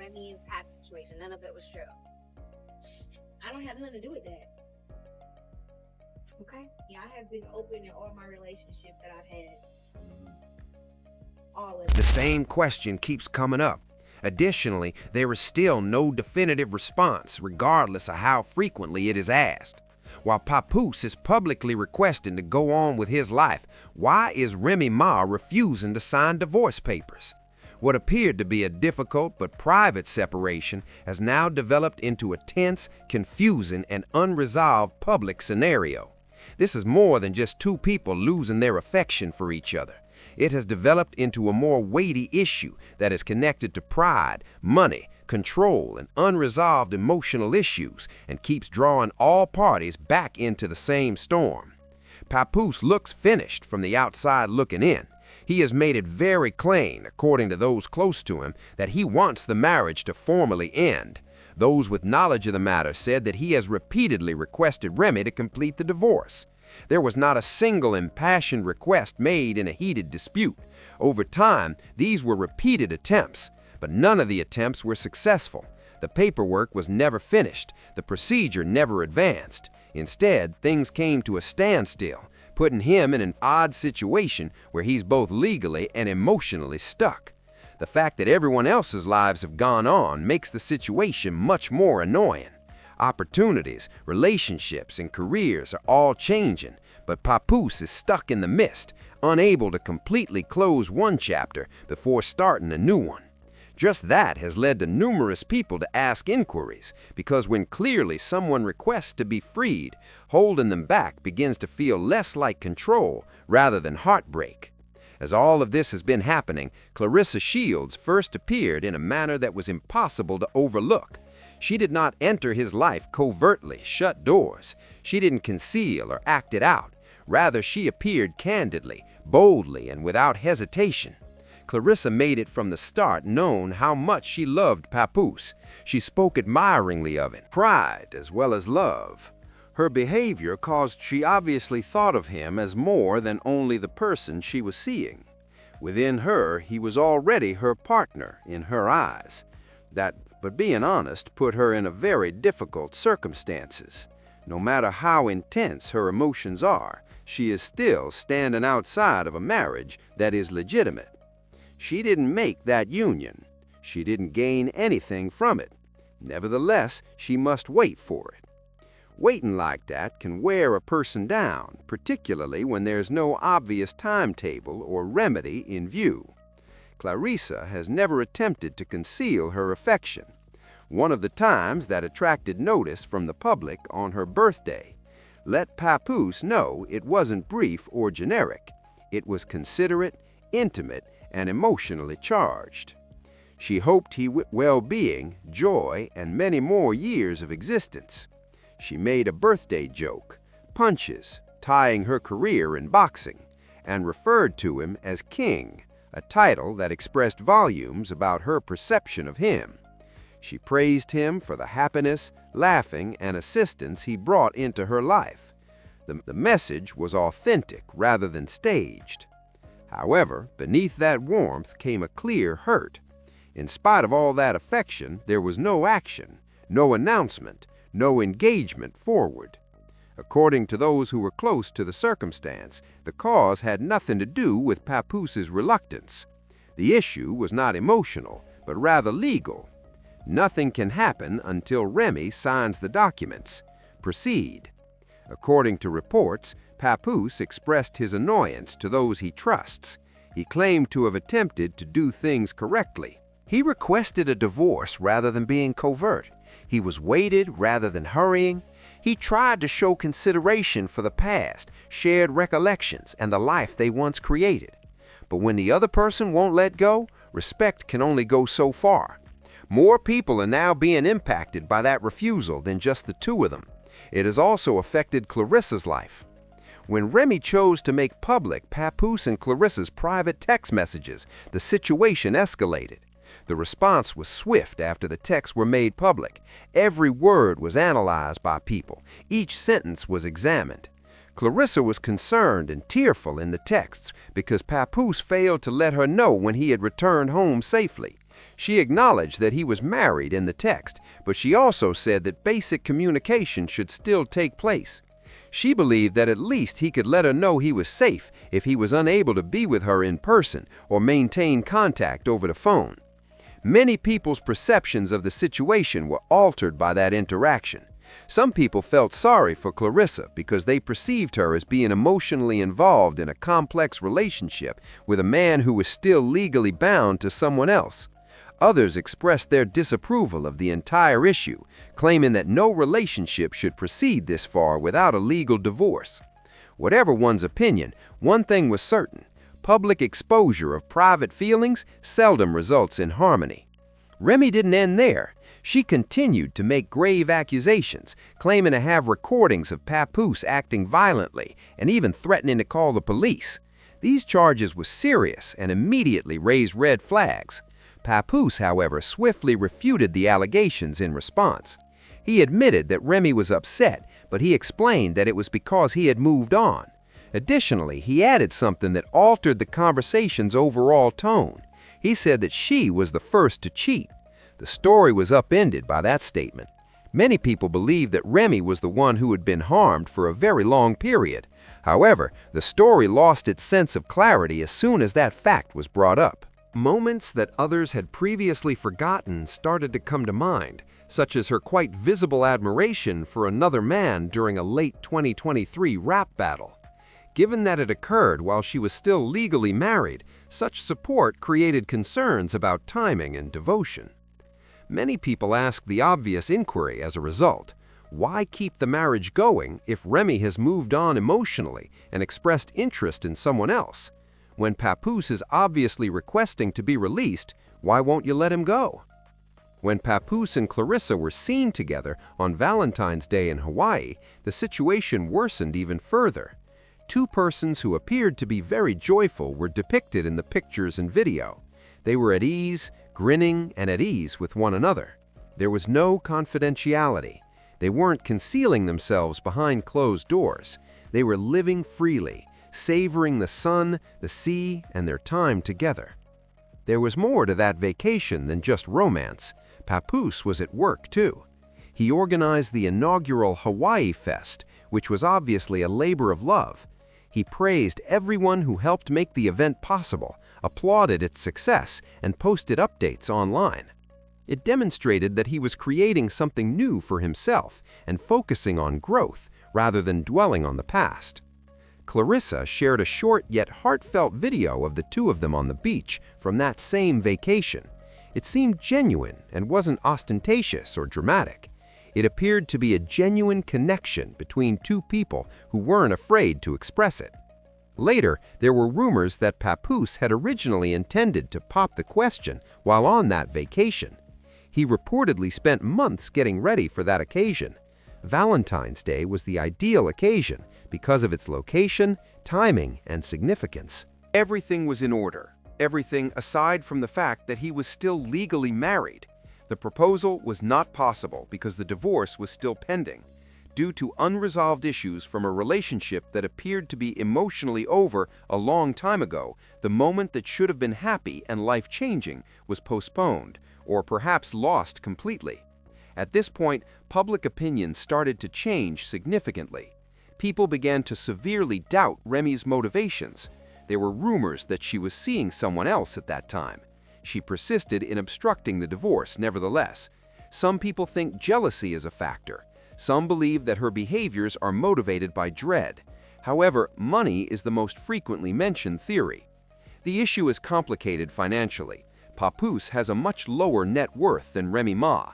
Remy and Pap situation. None of it was true. I don't have nothing to do with that. Okay. Yeah, I have been open in all my relationships that I've had. All of The it. same question keeps coming up. Additionally, there is still no definitive response, regardless of how frequently it is asked. While Papoose is publicly requesting to go on with his life, why is Remy Ma refusing to sign divorce papers? What appeared to be a difficult but private separation has now developed into a tense, confusing, and unresolved public scenario. This is more than just two people losing their affection for each other. It has developed into a more weighty issue that is connected to pride, money, control, and unresolved emotional issues, and keeps drawing all parties back into the same storm. Papoose looks finished from the outside looking in. He has made it very plain, according to those close to him, that he wants the marriage to formally end. Those with knowledge of the matter said that he has repeatedly requested Remy to complete the divorce. There was not a single impassioned request made in a heated dispute. Over time, these were repeated attempts, but none of the attempts were successful. The paperwork was never finished. The procedure never advanced. Instead, things came to a standstill, putting him in an odd situation where he's both legally and emotionally stuck. The fact that everyone else's lives have gone on makes the situation much more annoying. Opportunities, relationships, and careers are all changing, but Papoose is stuck in the mist, unable to completely close one chapter before starting a new one. Just that has led to numerous people to ask inquiries, because when clearly someone requests to be freed, holding them back begins to feel less like control rather than heartbreak. As all of this has been happening, Clarissa Shields first appeared in a manner that was impossible to overlook. She did not enter his life covertly, shut doors. She didn't conceal or act it out. Rather, she appeared candidly, boldly, and without hesitation. Clarissa made it from the start known how much she loved Papoose. She spoke admiringly of it, pride as well as love. Her behavior caused she obviously thought of him as more than only the person she was seeing. Within her, he was already her partner in her eyes. But being honest, put her in a very difficult circumstances. No matter how intense her emotions are, she is still standing outside of a marriage that is legitimate. She didn't make that union. She didn't gain anything from it. Nevertheless, she must wait for it. Waiting like that can wear a person down, particularly when there's no obvious timetable or remedy in view. Clarissa has never attempted to conceal her affection. One of the times that attracted notice from the public on her birthday let Papoose know it wasn't brief or generic. It was considerate, intimate, and emotionally charged. She hoped he would well-being, joy, and many more years of existence. She made a birthday joke, punches, tying her career in boxing, and referred to him as King, a title that expressed volumes about her perception of him. She praised him for the happiness, laughing, and assistance he brought into her life. The message was authentic rather than staged. However, beneath that warmth came a clear hurt. In spite of all that affection, there was no action, no announcement, no engagement forward. According to those who were close to the circumstance, the cause had nothing to do with Papoose's reluctance. The issue was not emotional, but rather legal. Nothing can happen until Remy signs the documents. Proceed. According to reports, Papoose expressed his annoyance to those he trusts. He claimed to have attempted to do things correctly. He requested a divorce rather than being covert. He was waited rather than hurrying. He tried to show consideration for the past, shared recollections, and the life they once created. But when the other person won't let go, respect can only go so far. More people are now being impacted by that refusal than just the two of them. It has also affected Clarissa's life. When Remy chose to make public Papoose and Clarissa's private text messages, the situation escalated. The response was swift after the texts were made public. Every word was analyzed by people. Each sentence was examined. Clarissa was concerned and tearful in the texts because Papoose failed to let her know when he had returned home safely. She acknowledged that he was married in the text, but she also said that basic communication should still take place. She believed that at least he could let her know he was safe if he was unable to be with her in person or maintain contact over the phone. Many people's perceptions of the situation were altered by that interaction. Some people felt sorry for Clarissa because they perceived her as being emotionally involved in a complex relationship with a man who was still legally bound to someone else. Others expressed their disapproval of the entire issue, claiming that no relationship should proceed this far without a legal divorce. Whatever one's opinion, one thing was certain: public exposure of private feelings seldom results in harmony. Remy didn't end there. She continued to make grave accusations, claiming to have recordings of Papoose acting violently and even threatening to call the police. These charges were serious and immediately raised red flags. Papoose, however, swiftly refuted the allegations in response. He admitted that Remy was upset, but he explained that it was because he had moved on. Additionally, he added something that altered the conversation's overall tone. He said that she was the first to cheat. The story was upended by that statement. Many people believed that Remy was the one who had been harmed for a very long period. However, the story lost its sense of clarity as soon as that fact was brought up. Moments that others had previously forgotten started to come to mind, such as her quite visible admiration for another man during a late 2023 rap battle. Given that it occurred while she was still legally married, such support created concerns about timing and devotion. Many people ask the obvious inquiry as a result: why keep the marriage going if Remy has moved on emotionally and expressed interest in someone else? When Papoose is obviously requesting to be released, why won't you let him go? When Papoose and Clarissa were seen together on Valentine's Day in Hawaii, the situation worsened even further. Two persons who appeared to be very joyful were depicted in the pictures and video. They were at ease, grinning and at ease with one another. There was no confidentiality. They weren't concealing themselves behind closed doors. They were living freely, savoring the sun, the sea, and their time together. There was more to that vacation than just romance. Papoose was at work, too. He organized the inaugural Hawaii Fest, which was obviously a labor of love. He praised everyone who helped make the event possible, applauded its success, and posted updates online. It demonstrated that he was creating something new for himself and focusing on growth rather than dwelling on the past. Clarissa shared a short yet heartfelt video of the two of them on the beach from that same vacation. It seemed genuine and wasn't ostentatious or dramatic. It appeared to be a genuine connection between two people who weren't afraid to express it. Later, there were rumors that Papoose had originally intended to pop the question while on that vacation. He reportedly spent months getting ready for that occasion. Valentine's Day was the ideal occasion because of its location, timing, and significance. Everything was in order. Everything aside from the fact that he was still legally married. The proposal was not possible because the divorce was still pending. Due to unresolved issues from a relationship that appeared to be emotionally over a long time ago, the moment that should have been happy and life-changing was postponed, or perhaps lost completely. At this point, public opinion started to change significantly. People began to severely doubt Remy's motivations. There were rumors that she was seeing someone else at that time. She persisted in obstructing the divorce, nevertheless. Some people think jealousy is a factor. Some believe that her behaviors are motivated by dread. However, money is the most frequently mentioned theory. The issue is complicated financially. Papoose has a much lower net worth than Remy Ma.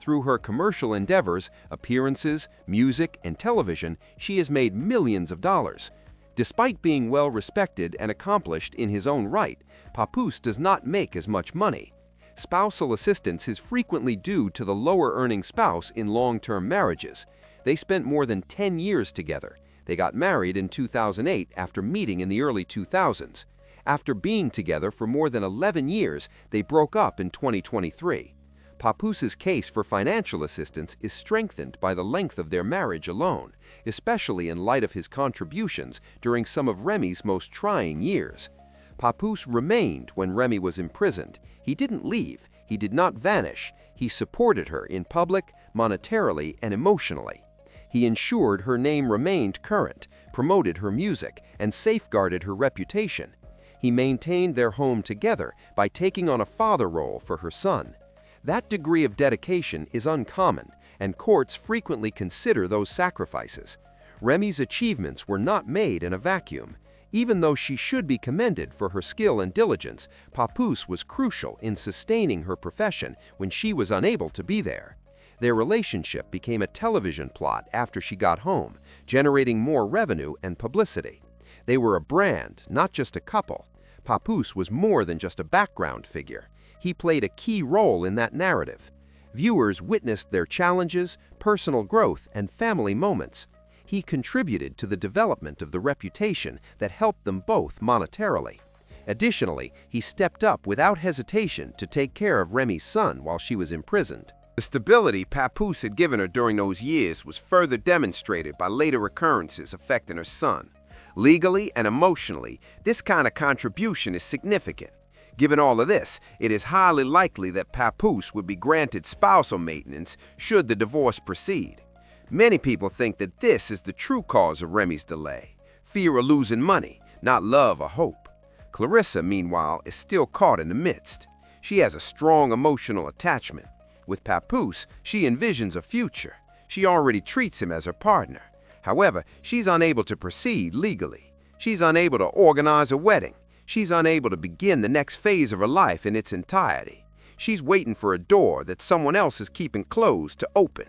Through her commercial endeavors, appearances, music, and television, she has made millions of dollars. Despite being well respected and accomplished in his own right, Papoose does not make as much money. Spousal assistance is frequently due to the lower-earning spouse in long-term marriages. They spent more than 10 years together. They got married in 2008 after meeting in the early 2000s. After being together for more than 11 years, they broke up in 2023. Papoose's case for financial assistance is strengthened by the length of their marriage alone, especially in light of his contributions during some of Remy's most trying years. Papoose remained when Remy was imprisoned. He didn't leave. He did not vanish. He supported her in public, monetarily, and emotionally. He ensured her name remained current, promoted her music, and safeguarded her reputation. He maintained their home together by taking on a father role for her son. That degree of dedication is uncommon, and courts frequently consider those sacrifices. Remy's achievements were not made in a vacuum. Even though she should be commended for her skill and diligence, Papoose was crucial in sustaining her profession when she was unable to be there. Their relationship became a television plot after she got home, generating more revenue and publicity. They were a brand, not just a couple. Papoose was more than just a background figure. He played a key role in that narrative. Viewers witnessed their challenges, personal growth, and family moments. He contributed to the development of the reputation that helped them both monetarily. Additionally, he stepped up without hesitation to take care of Remy's son while she was imprisoned. The stability Papoose had given her during those years was further demonstrated by later occurrences affecting her son. Legally and emotionally, this kind of contribution is significant. Given all of this, it is highly likely that Papoose would be granted spousal maintenance should the divorce proceed. Many people think that this is the true cause of Remy's delay: fear of losing money, not love or hope. Clarissa, meanwhile, is still caught in the midst. She has a strong emotional attachment. With Papoose, she envisions a future. She already treats him as her partner. However, she's unable to proceed legally. She's unable to organize a wedding. She's unable to begin the next phase of her life in its entirety. She's waiting for a door that someone else is keeping closed to open.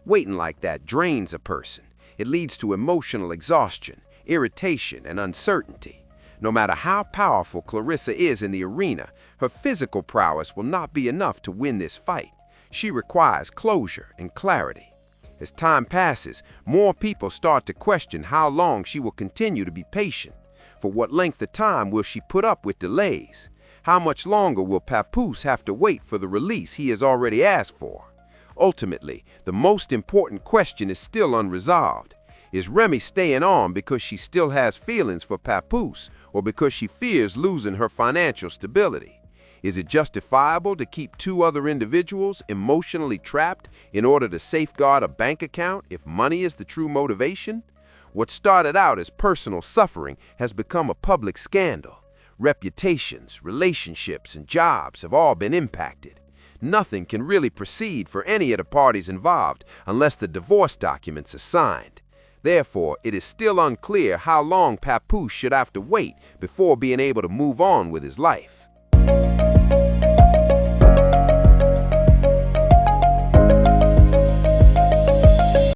Waiting like that drains a person. It leads to emotional exhaustion, irritation, and uncertainty. No matter how powerful Clarissa is in the arena, her physical prowess will not be enough to win this fight. She requires closure and clarity. As time passes, more people start to question how long she will continue to be patient. For what length of time will she put up with delays? How much longer will Papoose have to wait for the release he has already asked for? Ultimately, the most important question is still unresolved. Is Remy staying on because she still has feelings for Papoose, or because she fears losing her financial stability? Is it justifiable to keep two other individuals emotionally trapped in order to safeguard a bank account if money is the true motivation? What started out as personal suffering has become a public scandal. Reputations, relationships, and jobs have all been impacted. Nothing can really proceed for any of the parties involved unless the divorce documents are signed. Therefore, it is still unclear how long Papoose should have to wait before being able to move on with his life.